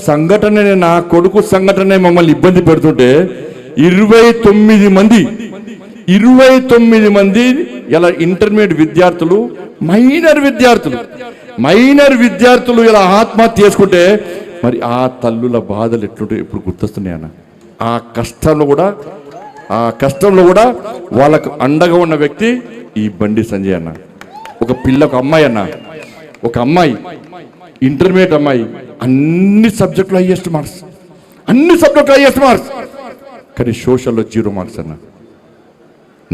సంఘటన, నా కొడుకు సంఘటన మమ్మల్ని ఇబ్బంది పెడుతుంటే 29 మంది ఇలా ఇంటర్మీడియట్ విద్యార్థులు, మైనర్ విద్యార్థులు ఇలా ఆత్మహత్య చేసుకుంటే మరి ఆ తల్లుల బాధలు ఎట్లుంటే ఇప్పుడు గుర్తొస్తున్నాయి అన్న. ఆ కష్టంలో కూడా వాళ్ళకు అండగా ఉన్న వ్యక్తి ఈ బండి సంజయ్ అన్న. ఒక అమ్మాయి ఇంటర్మీడియట్ అమ్మాయి, అన్ని సబ్జెక్టులు హైయెస్ట్ మార్క్స్, కానీ సోషల్లో 0 మార్క్స్ అన్న.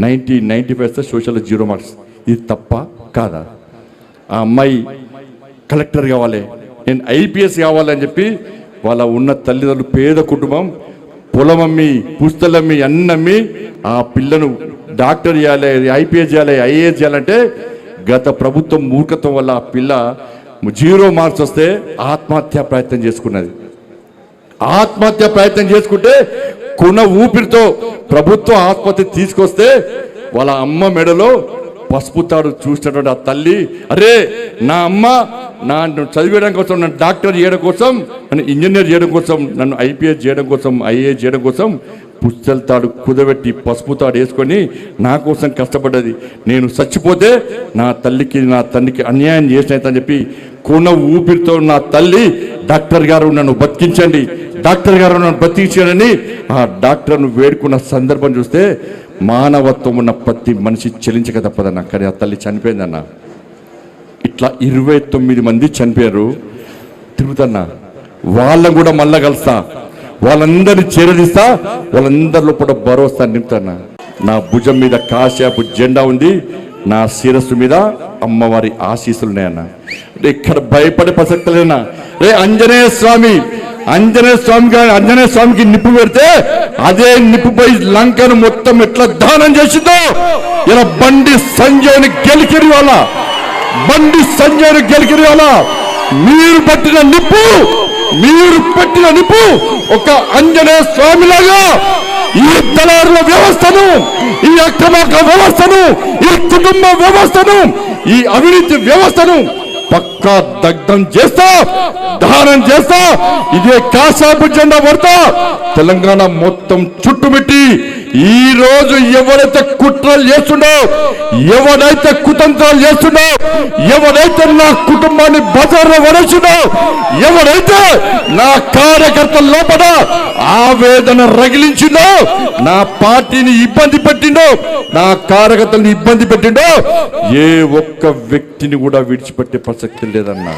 95 సోషల్లో 0 మార్క్స్. ఇది తప్ప కాదా? ఆ అమ్మాయి కలెక్టర్ కావాలి, నేను IPS కావాలని చెప్పి వాళ్ళ ఉన్న తల్లిదండ్రులు, పేద కుటుంబం, పొలమమ్మి, పుస్తలమ్మి, అన్నమ్మి ఆ పిల్లను డాక్టర్ చేయాలి, IPS చేయాలి, IAS చేయాలంటే గత ప్రభుత్వం మూర్ఖత్వం వల్ల ఆ పిల్ల 0 మార్క్స్ వస్తే ఆత్మహత్య ప్రయత్నం చేసుకుంటే కొన ఊపిరితో ప్రభుత్వం ఆత్మహత్య తీసుకొస్తే వాళ్ళ అమ్మ మెడలో పసుపు తాడు చూసినటువంటి ఆ తల్లి, అరే నా అమ్మ నన్ను చదివేయడం కోసం, నన్ను డాక్టర్ చేయడం కోసం, నన్ను ఇంజనీర్ చేయడం కోసం, నన్ను IPS చేయడం కోసం, IAS చేయడం కోసం పుస్తల తాడు కుదబెట్టి పసుపు తాడు వేసుకొని నా కోసం కష్టపడ్డది. నేను చచ్చిపోతే నా తల్లికి నా తండ్రికి అన్యాయం చేసినని చెప్పి కొన ఊపిరితో నా తల్లి, డాక్టర్ గారు నన్ను బతికించండి, ఆ డాక్టర్ను వేడుకున్న సందర్భం చూస్తే మానవత్వం ఉన్న ప్రతి మనిషి చెలించక తప్పదన్న. కానీ ఆ తల్లి చనిపోయిందన్న. ఇట్లా 29 మంది చనిపోయారు. తిరుగుతున్నా, వాళ్ళని కూడా మళ్ళా కలుస్తా, వాళ్ళందరినీ చేరదీస్తా, వాళ్ళందరిలో కూడా భరోసా నింపుతాను. నా భుజం మీద కాశాపు జెండా ఉంది, నా శిరస్సు మీద అమ్మవారి ఆశీస్సులు ఉన్నాయన్న. ఇక్కడ భయపడే ప్రసక్తి లేనా? రే ఆంజనేయ స్వామికి నిప్పు పెడితే అదే నిప్పుపై లంకను మొత్తం ఎట్లా దానం చేసిందో ఇలా బండి సంజయ్ని గెలికిరి వాళ్ళ మీరు పెట్టిన నిప్పు ఒక ఆంజనేయ స్వామిలాగా ఈ దళారుల వ్యవస్థను, ఈ అక్రమార్క వ్యవస్థను, ఈ కుటుంబ వ్యవస్థను, ఈ అవినీతి వ్యవస్థను పక్కా దగ్ధం చేస్తా, దహనం చేస్తా, ఇదే కాషాపు జెండా పడతా తెలంగాణ మొత్తం చుట్టుముట్టి ఈ రోజు ఎవరైతే కుట్రలు చేస్తుండో, ఎవరైతే కుతంత్రాలు చేస్తుండో, ఎవరైతే నా కుటుంబాన్ని బజార్లో వరేసిండో, ఎవరైతే నా కార్యకర్తల లోపల ఆవేదన రగిలించిండో, నా పార్టీని ఇబ్బంది పెట్టిండో, నా కార్యకర్తలను ఇబ్బంది పెట్టిండో, ఏ ఒక్క వ్యక్తిని కూడా విడిచిపెట్టే ప్రసక్తి లేదన్నా.